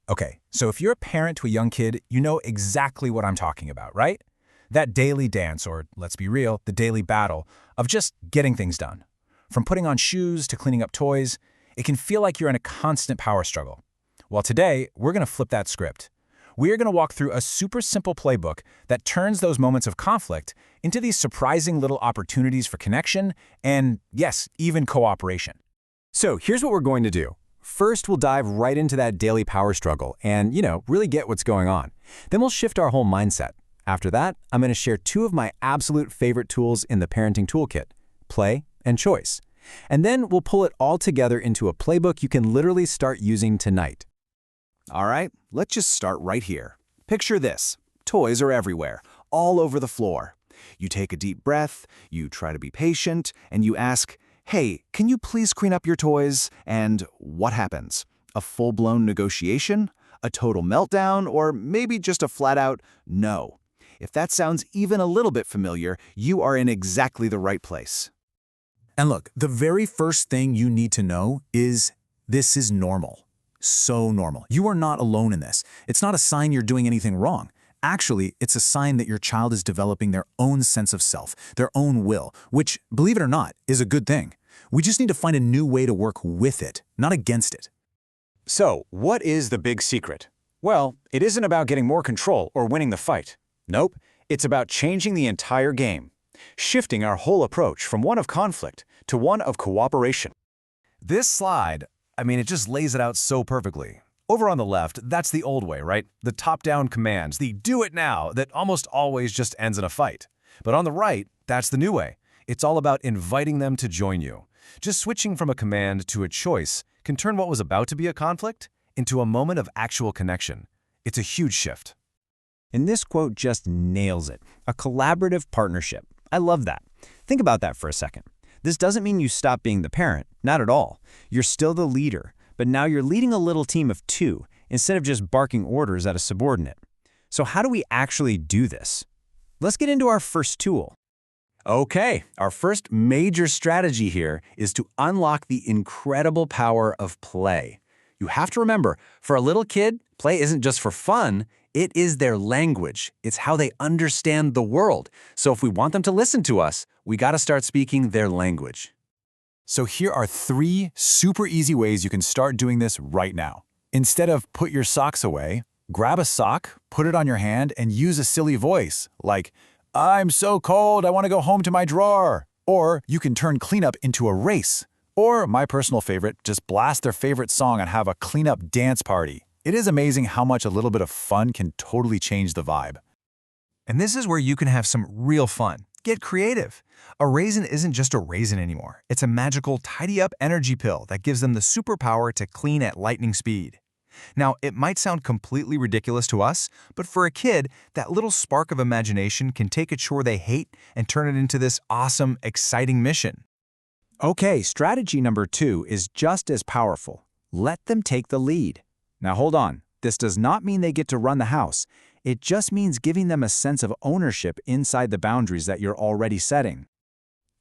Okay, so if you're a parent to a young kid, you know exactly what I'm talking about, right? That daily dance, or let's be real, the daily battle of just getting things done. From putting on shoes to cleaning up toys, it can feel like you're in a constant power struggle. Well, today, we're going to flip that script. We are going to walk through a super simple playbook that turns those moments of conflict into these surprising little opportunities for connection and, yes, even cooperation. So here's what we're going to do. First, we'll dive right into that daily power struggle and, really get what's going on. Then we'll shift our whole mindset. After that, I'm going to share two of my absolute favorite tools in the parenting toolkit, play and choice. And then we'll pull it all together into a playbook you can literally start using tonight. All right, let's just start right here. Picture this. Toys are everywhere, all over the floor. You take a deep breath, you try to be patient, and you ask, "Hey, can you please clean up your toys?" And what happens? A full-blown negotiation? A total meltdown? Or maybe just a flat-out no? If that sounds even a little bit familiar, you are in exactly the right place. And look, the very first thing you need to know is this is normal. So normal. You are not alone in this. It's not a sign you're doing anything wrong. Actually, it's a sign that your child is developing their own sense of self, their own will, which, believe it or not, is a good thing. We just need to find a new way to work with it, not against it. So, what is the big secret? Well, it isn't about getting more control or winning the fight. Nope, it's about changing the entire game, shifting our whole approach from one of conflict to one of cooperation. This slide, it just lays it out so perfectly. Over on the left, that's the old way, right? The top-down commands, the do it now, that almost always just ends in a fight. But on the right, that's the new way. It's all about inviting them to join you. Just switching from a command to a choice can turn what was about to be a conflict into a moment of actual connection. It's a huge shift. And this quote just nails it. A collaborative partnership. I love that. Think about that for a second. This doesn't mean you stop being the parent. Not at all. You're still the leader, but now you're leading a little team of two instead of just barking orders at a subordinate. So how do we actually do this? Let's get into our first tool. Okay, our first major strategy here is to unlock the incredible power of play. You have to remember, for a little kid, play isn't just for fun, it is their language. It's how they understand the world. So if we want them to listen to us, we got to start speaking their language. So here are 3 super easy ways you can start doing this right now. Instead of put your socks away, grab a sock, put it on your hand, and use a silly voice, like, "I'm so cold, I want to go home to my drawer." Or you can turn cleanup into a race. Or, my personal favorite, just blast their favorite song and have a cleanup dance party. It is amazing how much a little bit of fun can totally change the vibe. And this is where you can have some real fun. Get creative. A raisin isn't just a raisin anymore. It's a magical tidy-up energy pill that gives them the superpower to clean at lightning speed. Now, it might sound completely ridiculous to us, but for a kid, that little spark of imagination can take a chore they hate and turn it into this awesome, exciting mission. Okay, strategy number 2 is just as powerful. Let them take the lead. Now hold on, this does not mean they get to run the house. It just means giving them a sense of ownership inside the boundaries that you're already setting.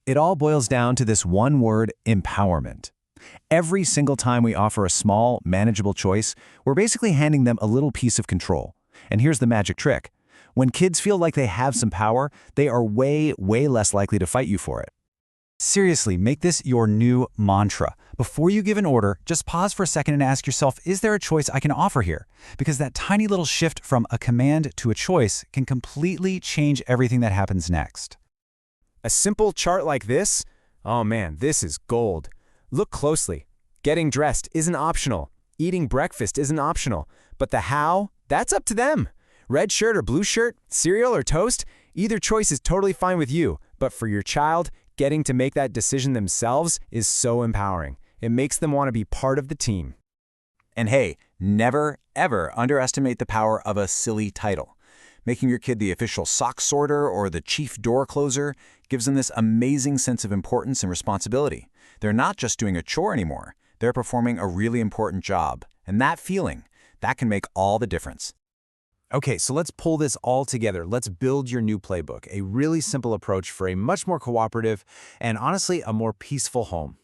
It all boils down to this one word, empowerment. Every single time we offer a small, manageable choice, we're basically handing them a little piece of control. And here's the magic trick. When kids feel like they have some power, they are way, way less likely to fight you for it. Seriously, make this your new mantra. Before you give an order, just pause for a second and ask yourself, is there a choice I can offer here? Because that tiny little shift from a command to a choice can completely change everything that happens next. A simple chart like this? Oh man, this is gold. Look closely. Getting dressed isn't optional. Eating breakfast isn't optional. But the how? That's up to them. Red shirt or blue shirt, cereal or toast, either choice is totally fine with you. But for your child, getting to make that decision themselves is so empowering. It makes them want to be part of the team. And hey, never, ever underestimate the power of a silly title. Making your kid the official sock sorter or the chief door closer gives them this amazing sense of importance and responsibility. They're not just doing a chore anymore. They're performing a really important job. And that feeling, that can make all the difference. Okay, so let's pull this all together. Let's build your new playbook, a really simple approach for a much more cooperative and honestly, a more peaceful home.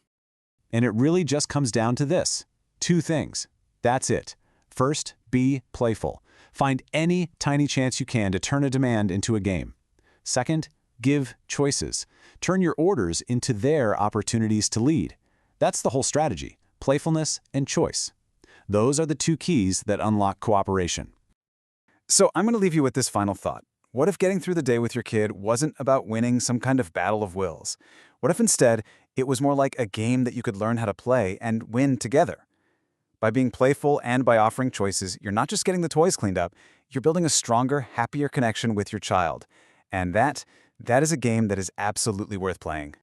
And it really just comes down to this. 2 things. That's it. First, be playful. Find any tiny chance you can to turn a demand into a game. Second, give choices. Turn your orders into their opportunities to lead. That's the whole strategy: playfulness and choice. Those are the two keys that unlock cooperation. So I'm going to leave you with this final thought. What if getting through the day with your kid wasn't about winning some kind of battle of wills? What if instead it was more like a game that you could learn how to play and win together? By being playful and by offering choices, you're not just getting the toys cleaned up, you're building a stronger, happier connection with your child. And that is a game that is absolutely worth playing.